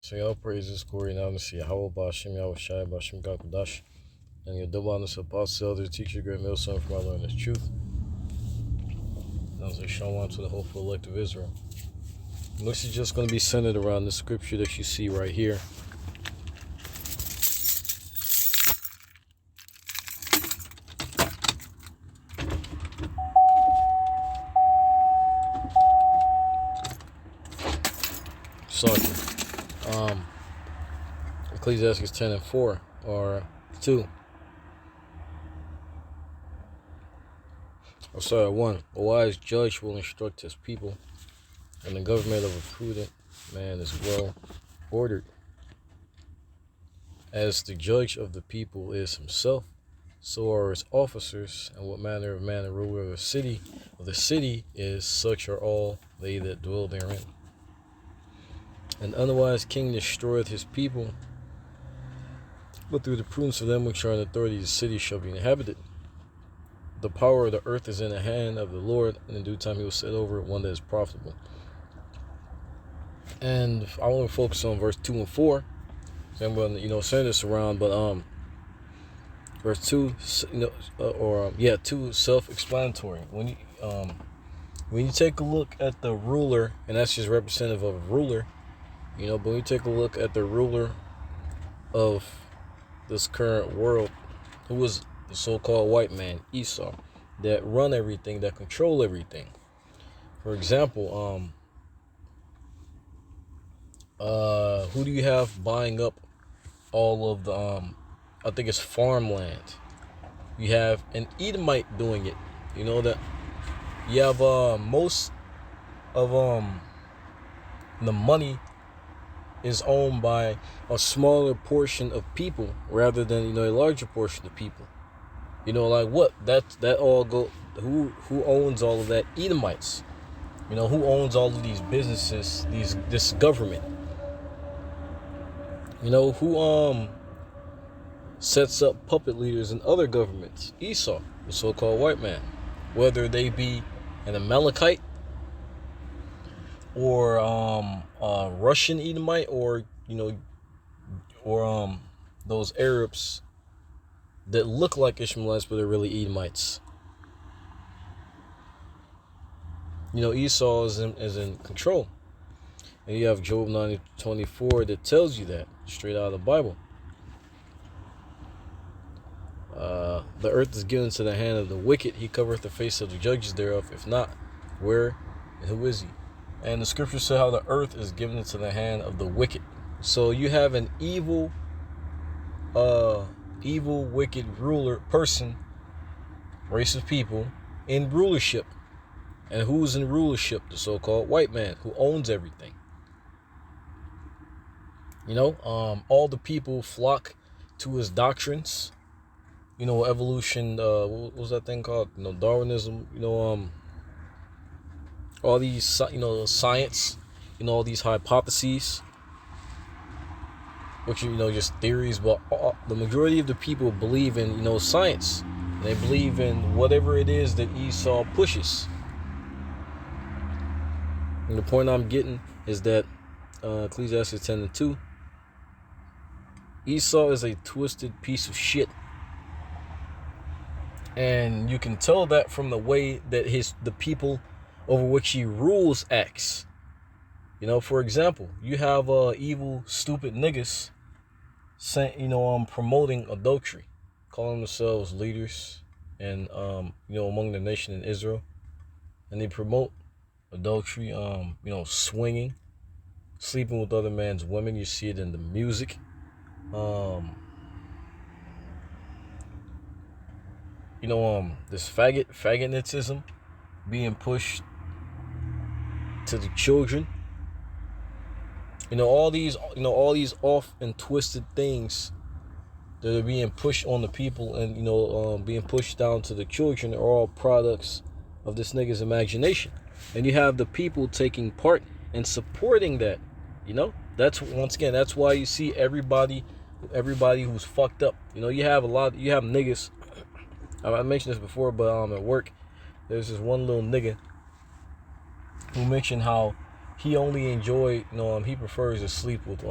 So y'all praises, glory, and honor to Yahweh, Ba'ashem, Yahweh Shai, Ba'ashem, Gakadash, and your double honors apostle, elder, teacher, great millstone from our learning this truth. And as I show on to the hopeful elect of Israel. And this is just going to be centered around the scripture that you see right here. Sorry. Ecclesiastes 10 and 4, or 2. Oh, sorry, 1. A wise judge will instruct his people, and the government of a prudent man is well ordered. As the judge of the people is himself, so are his officers, and what manner of man the ruler of the city is, such are all they that dwell therein. An unwise king destroyeth his people, but through the prudence of them which are in authority the city shall be inhabited. The power of the earth is in the hand of the Lord, and in due time he will set over it one that is profitable. And I want to focus on verse 2 and 4. So I'm going to, send this around, but verse 2, 2, self-explanatory. When you take a look at the ruler, and that's just representative of a ruler, but when you take a look at the ruler of this current world, who was the so-called white man, Esau, that run everything, that control everything. For example, who do you have buying up all of the, I think it's farmland? You have an Edomite doing it. You know that you have most of the money is owned by a smaller portion of people rather than a larger portion of people. Like what? That all go. Who owns all of that? Edomites. Who owns all of these businesses? This government. Who sets up puppet leaders in other governments? Esau, the so-called white man. Whether they be an Amalekite or Russian Edomite, or those Arabs that look like Ishmaelites but are really Edomites. Esau is in control. And you have Job 9:24 that tells you that straight out of the Bible. The earth is given to the hand of the wicked. He covereth the face of the judges thereof. If not, where and who is he? And the scripture said how the earth is given into the hand of the wicked. So you have an evil, wicked person, race of people, in rulership. And who's in rulership? The so-called white man who owns everything. All the people flock to his doctrines. Evolution, what was that thing called? Darwinism, all these, science, all these hypotheses, which are, just theories, but the majority of the people believe in, science. They believe in whatever it is that Esau pushes. And the point I'm getting is that Ecclesiastes 10 and 2, Esau is a twisted piece of shit. And you can tell that from the way that the people over which he rules acts. For example, you have evil, stupid niggas promoting adultery, calling themselves leaders and among the nation in Israel. And they promote adultery, swinging, sleeping with other man's women. You see it in the music. This faggotism being pushed to the children. All these off and twisted things that are being pushed on the people and, being pushed down to the children are all products of this nigga's imagination. And you have the people taking part and supporting that. That's why you see everybody who's fucked up. You have niggas. I mentioned this before, but at work, there's this one little nigga who mentioned how he only enjoy, he prefers to sleep with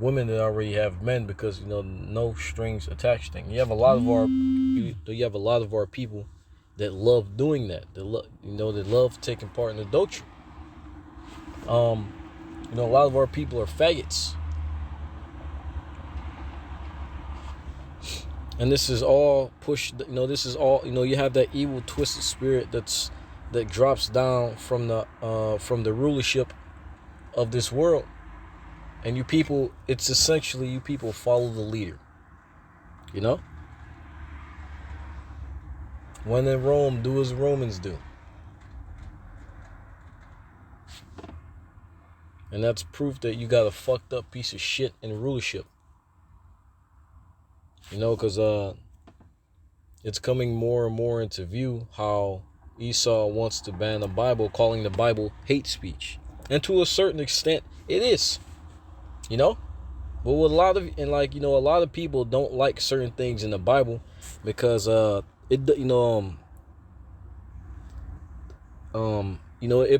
women that already have men because no strings attached thing. You have a lot of our people that love doing that. That love taking part in adultery. A lot of our people are faggots. And this is all pushed, this is all, you have that evil twisted spirit that drops down from the rulership of this world. And you people, it's essentially you people follow the leader. When in Rome, do as Romans do. And that's proof that you got a fucked up piece of shit in rulership. Because it's coming more and more into view how Esau wants to ban the Bible, calling the Bible hate speech. And to a certain extent, it is. But with a lot of people don't like certain things in the Bible because it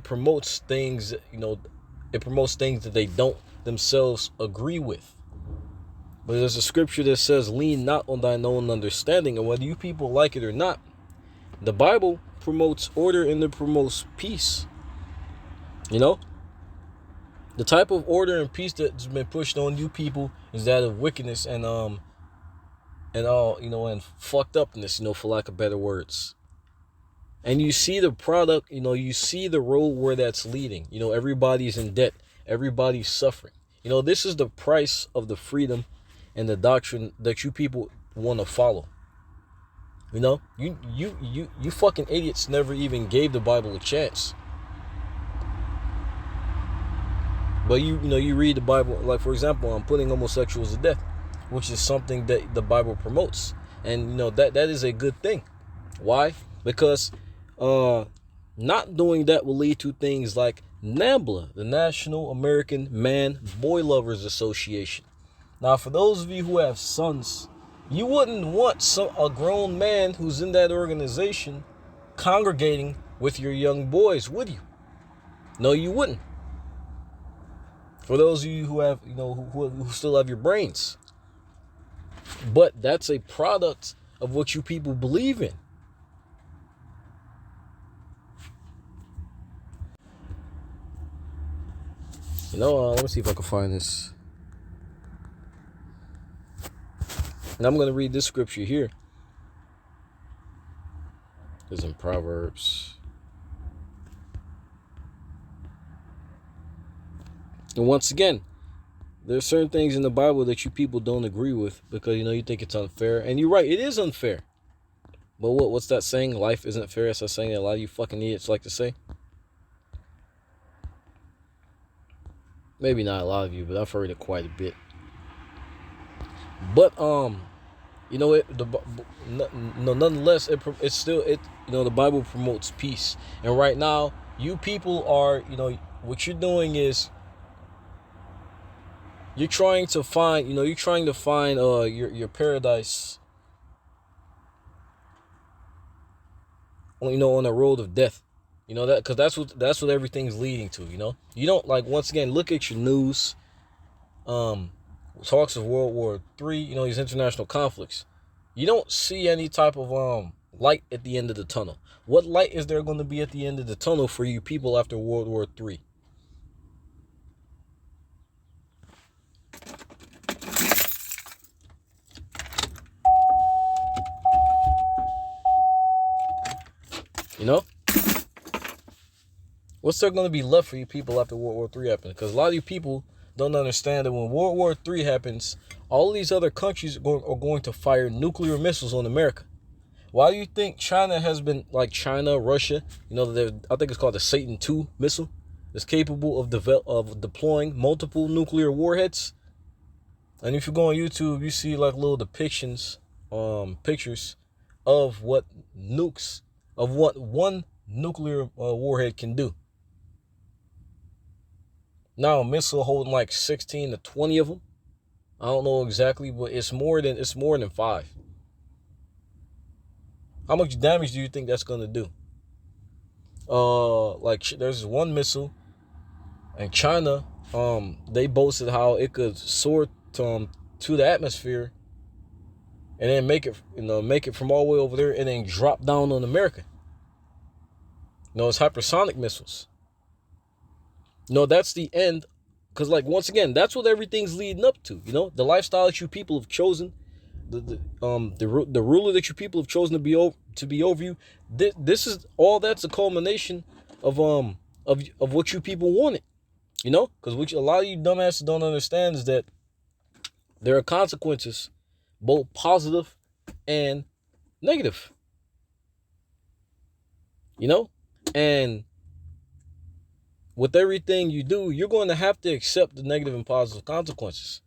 promotes things, that they don't themselves agree with. But there's a scripture that says, lean not on thine own understanding. And whether you people like it or not, the Bible promotes order and it promotes peace. The type of order and peace that's been pushed on you people is that of wickedness and fucked upness, for lack of better words. And you see the product, you see the road where that's leading. Everybody's in debt. Everybody's suffering. This is the price of the freedom and the doctrine that you people want to follow. You fucking idiots never even gave the Bible a chance. But you read the Bible, like for example, I'm putting homosexuals to death, which is something that the Bible promotes. And that is a good thing. Why? Because not doing that will lead to things like NAMBLA, the National American Man Boy Lovers Association. Now, for those of you who have sons, you wouldn't want a grown man who's in that organization congregating with your young boys, would you? No, you wouldn't. For those of you who have, who still have your brains. But that's a product of what you people believe in. Let me see if I can find this. And I'm going to read this scripture here. It's in Proverbs. And once again, there's certain things in the Bible that you people don't agree with because, you think it's unfair. And you're right, it is unfair. But what's that saying? Life isn't fair. That's a saying that a lot of you fucking idiots like to say. Maybe not a lot of you, but I've heard it quite a bit. But nonetheless, it's still the Bible promotes peace. And right now, you people are, what you're doing is you're trying to find your paradise on a road of death. That because that's what everything's leading to. You don't, like, once again, look at your news. Talks of World War III, these international conflicts. You don't see any type of light at the end of the tunnel. What light is there going to be at the end of the tunnel for you people after World War III? What's there going to be left for you people after World War III happens? Because a lot of you people don't understand that when World War III happens, all of these other countries are going to fire nuclear missiles on America. Why do you think China has been, like China, Russia, I think it's called the Satan II missile, is capable of deploying multiple nuclear warheads? And if you go on YouTube, you see like little depictions, pictures of what one nuclear warhead can do. Now a missile holding like 16 to 20 of them. I don't know exactly, but it's more than 5. How much damage do you think that's gonna do? There's one missile And China, they boasted how it could soar to the atmosphere and then make it from all the way over there and then drop down on America. It's hypersonic missiles. That's the end. Because, like, once again, that's what everything's leading up to. The lifestyle that you people have chosen, the ruler that you people have chosen to be over you. This is all. That's a culmination of what you people wanted. Because what a lot of you dumbasses don't understand is that there are consequences, both positive and negative. And with everything you do, you're going to have to accept the negative and positive consequences.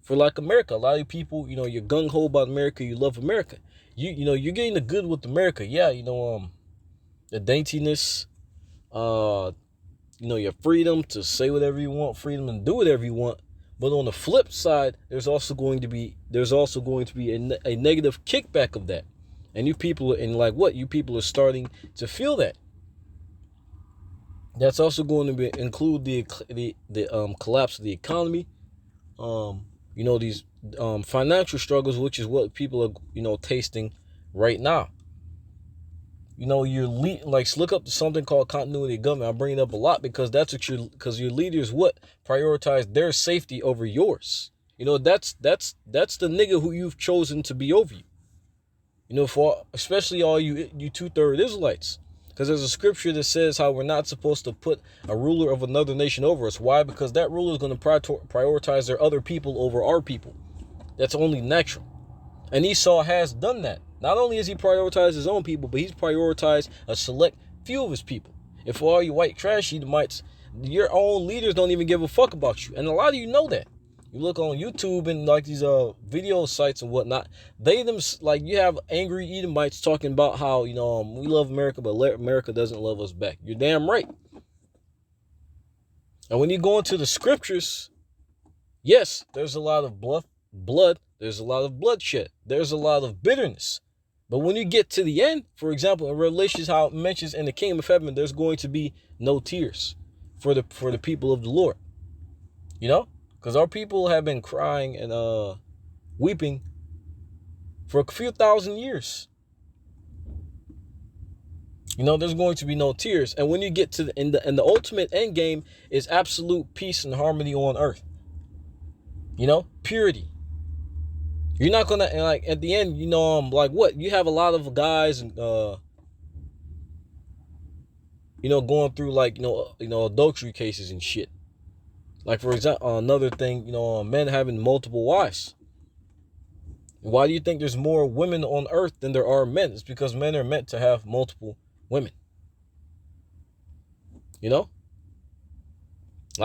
For like America, a lot of people, you're gung ho about America. You love America. You're getting the good with America. Yeah, the daintiness, your freedom to say whatever you want, freedom to do whatever you want. But on the flip side, there's also going to be a negative kickback of that. And you people are starting to feel that. That's also going to include the collapse of the economy. These financial struggles, which is what people are tasting right now. Look up to something called continuity of government. I bring it up a lot because because your leaders prioritize their safety over yours. That's the nigga who you've chosen to be over you. For especially all you 2/3 Israelites. Because there's a scripture that says how we're not supposed to put a ruler of another nation over us. Why? Because that ruler is going to prioritize their other people over our people. That's only natural. And Esau has done that. Not only has he prioritized his own people, but he's prioritized a select few of his people. And for all you white trash Edomites, your own leaders don't even give a fuck about you. And a lot of you know that. You look on YouTube and like these video sites and whatnot. You have angry Edomites talking about how we love America, but America doesn't love us back. You're damn right. And when you go into the scriptures, yes, there's a lot of blood. There's a lot of bloodshed. There's a lot of bitterness. But when you get to the end, for example, in Revelations, how it mentions in the kingdom of heaven, there's going to be no tears for the people of the Lord. Because our people have been crying and weeping for a few thousand years. There's going to be no tears. And when you get to the ultimate end game is absolute peace and harmony on earth. Purity. You're not gonna, at the end, you have a lot of guys and going through adultery cases and shit. Like, for example, another thing, men having multiple wives. Why do you think there's more women on earth than there are men? It's because men are meant to have multiple women. A lot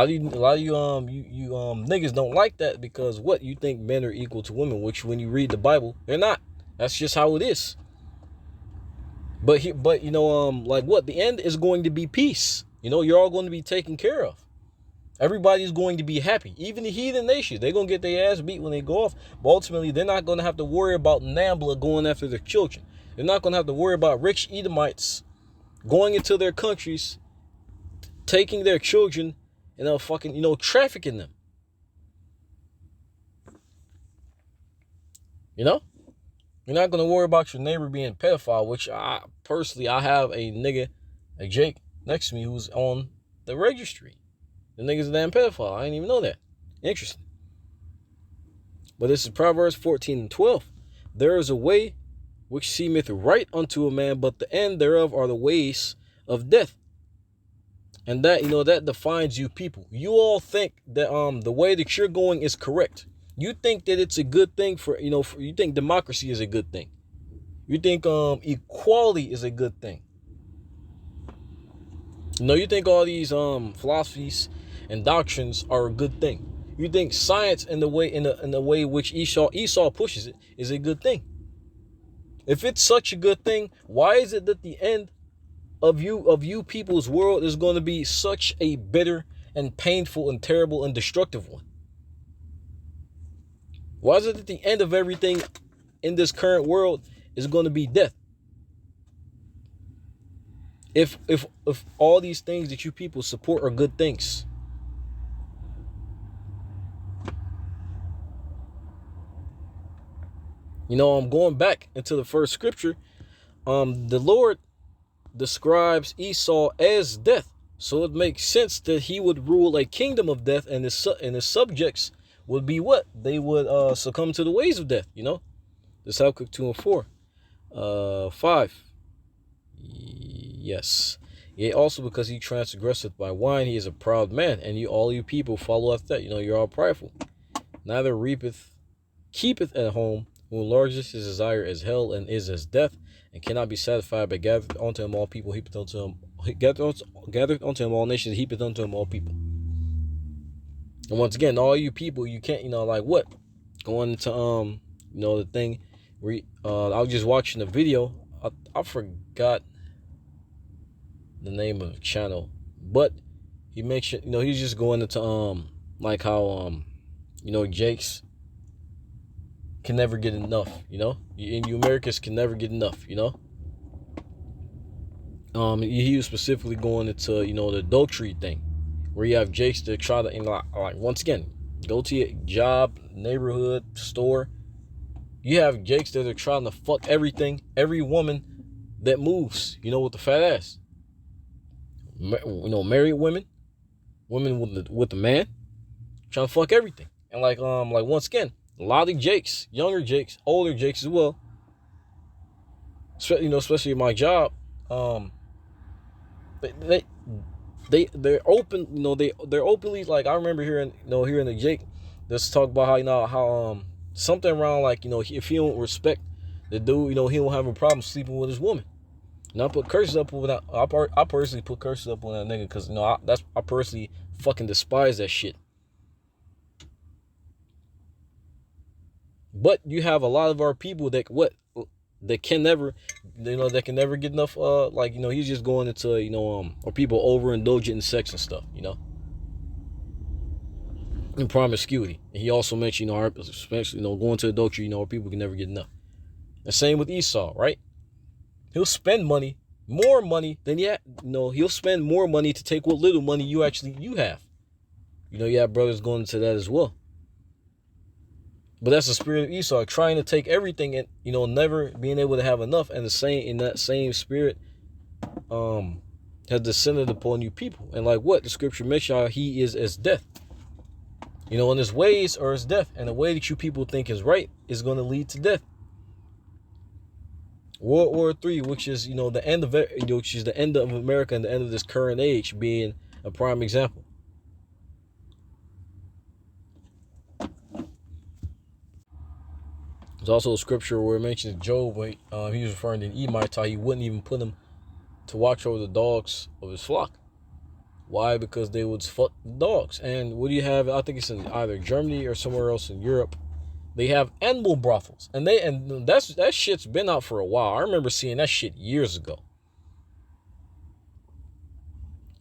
of you niggas don't like that because you think men are equal to women, which when you read the Bible, they're not. That's just how it is. But the end is going to be peace. You're all going to be taken care of. Everybody's going to be happy. Even the heathen nations, they're going to get their ass beat when they go off. But ultimately, they're not going to have to worry about NAMBLA going after their children. They're not going to have to worry about rich Edomites going into their countries, taking their children, and trafficking them. You're not going to worry about your neighbor being a pedophile, which I have a nigga, like Jake, next to me who's on the registry. The nigga's a damn pedophile. I didn't even know that. Interesting. But this is Proverbs 14:12. There is a way which seemeth right unto a man, but the end thereof are the ways of death. And that, that defines you people. You all think that the way that you're going is correct. You think that it's a good thing you think democracy is a good thing. You think equality is a good thing. You think all these philosophies and doctrines are a good thing. You think science in the way which Esau pushes it is a good thing. If it's such a good thing, why is it that the end of you people's world is going to be such a bitter and painful and terrible and destructive one? Why is it that the end of everything in this current world is going to be death? If all these things that you people support are good things. You know, I'm going back into the first scripture. The Lord describes Esau as death, so it makes sense that he would rule a kingdom of death, and his subjects would be what? They would succumb to the ways of death. You know, this Habakkuk 2:4, 5. Yes. Yea, also because he transgresseth by wine, he is a proud man, and you all you people follow after that. You know, you're all prideful. Neither keepeth at home, who enlarges his desire as hell and is as death, and cannot be satisfied, but gathereth unto him all people, heapeth unto him, gathereth unto him all nations, heapeth unto him all people. And once again, all you people, you can't, you know, like what? Going to you know, the thing where I was just watching the video. I forgot the name of the channel, but he mentioned, you know, he's just going into like how you know, Jakes can never get enough, you know, and you Americans can never get enough, you know. He was specifically going into, you know, the adultery thing, where you have Jakes that try to, you know, like once again, go to your job, neighborhood, store. You have Jakes that are trying to fuck everything, every woman that moves, you know, with the fat ass. You know, married women with the man, trying to fuck everything. And like once again, a lot of Jakes, younger Jakes, older Jakes as well, you know, especially in my job, they're open, you know, they're openly, like, I remember hearing the Jake let's talk about how, you know, how something around, like, you know, if he don't respect the dude, you know, he don't have a problem sleeping with his woman. And I put curses up on that. I personally put curses up on that nigga, because, you know, I personally fucking despise that shit. But you have a lot of our people that can never, you know, that can never get enough. Like, you know, he's just going into, you know, or people overindulgent in sex and stuff, you know, and promiscuity. And he also mentioned, you know, especially, you know, going to adultery, you know, where people can never get enough. The same with Esau, right? He'll spend more money than you know, he'll spend more money to take what little money you have. You know, you have brothers going into that as well. But that's the spirit of Esau, trying to take everything and, you know, never being able to have enough. And that same spirit has descended upon you people. And like what the scripture mentions, how he is as death. You know, and his ways are as death. And the way that you people think is right is going to lead to death. World War III, which is, you know, the end of it, which is the end of America and the end of this current age, being a prime example. There's also a scripture where it mentions Job, he was referring to an Emite, how he wouldn't even put him to watch over the dogs of his flock. Why? Because they would fuck the dogs. And what do you have? I think it's in either Germany or somewhere else in Europe. They have animal brothels, and that shit's been out for a while. I remember seeing that shit years ago.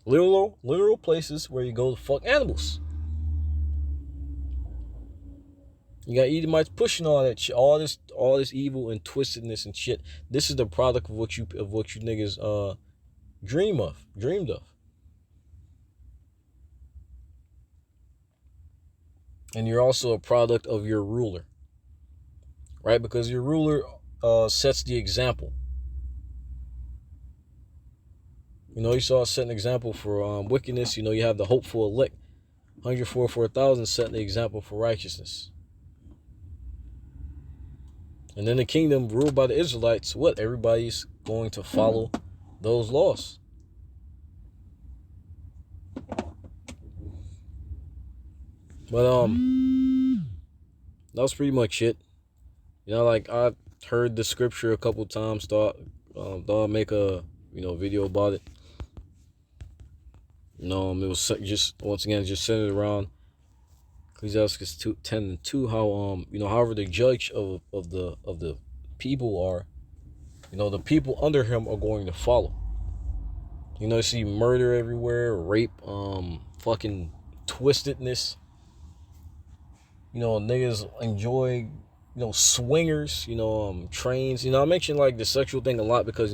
Literal places where you go to fuck animals. You got Edomites pushing all that shit, all this evil and twistedness and shit. This is the product of what you niggas dreamed of. And you're also a product of your ruler, right? Because your ruler sets the example. You know, you saw set an example for wickedness. You know, you have the hopeful elect, 144,000 setting the example for righteousness. And then the kingdom ruled by the Israelites, what? Everybody's going to follow those laws. But that was pretty much it. You know, like, I heard the scripture a couple times, thought I'd make a, you know, video about it. You know, it was just, once again, just centered around Ecclesiastes 10:2, how you know, however the judge of the people are, you know, the people under him are going to follow. You know, you see murder everywhere, rape, fucking twistedness. You know, niggas enjoy swingers, trains. I mention like the sexual thing a lot because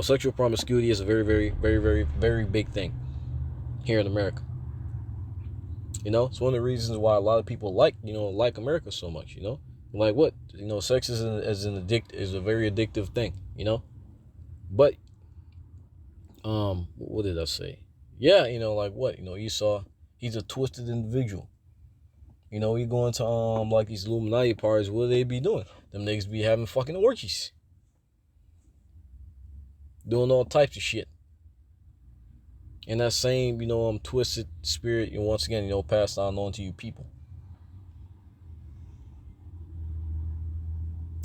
sexual promiscuity is a very, very, very, very, very big thing here in America. It's one of the reasons why a lot of people like America so much. Like what? Sex is a very addictive thing. But what did I say? Yeah, like what? Esau, he's a twisted individual. You go into like these Illuminati parties, what do they be doing? Them niggas be having fucking orgies. Doing all types of shit. And that same, twisted spirit, once again, passed on to you people.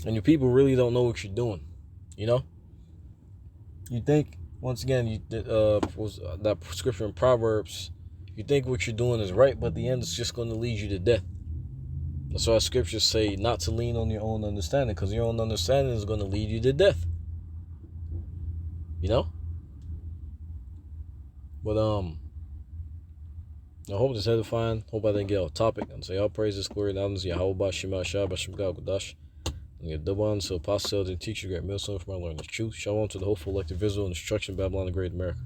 And your people really don't know what you're doing. You think, once again, that scripture in Proverbs, you think what you're doing is right, but at the end it's just going to lead you to death. That's why scriptures say not to lean on your own understanding, because your own understanding is going to lead you to death. But I hope this edifying. Hope I didn't get off topic. And say all praises, glory, and honor to Yahweh, Shema, Shah, Bashim, God, Gudash. And your double honor to apostles and teachers, great millstone for my learning the truth. Shalom to the hopeful elected visual and destruction, Babylon the Great America.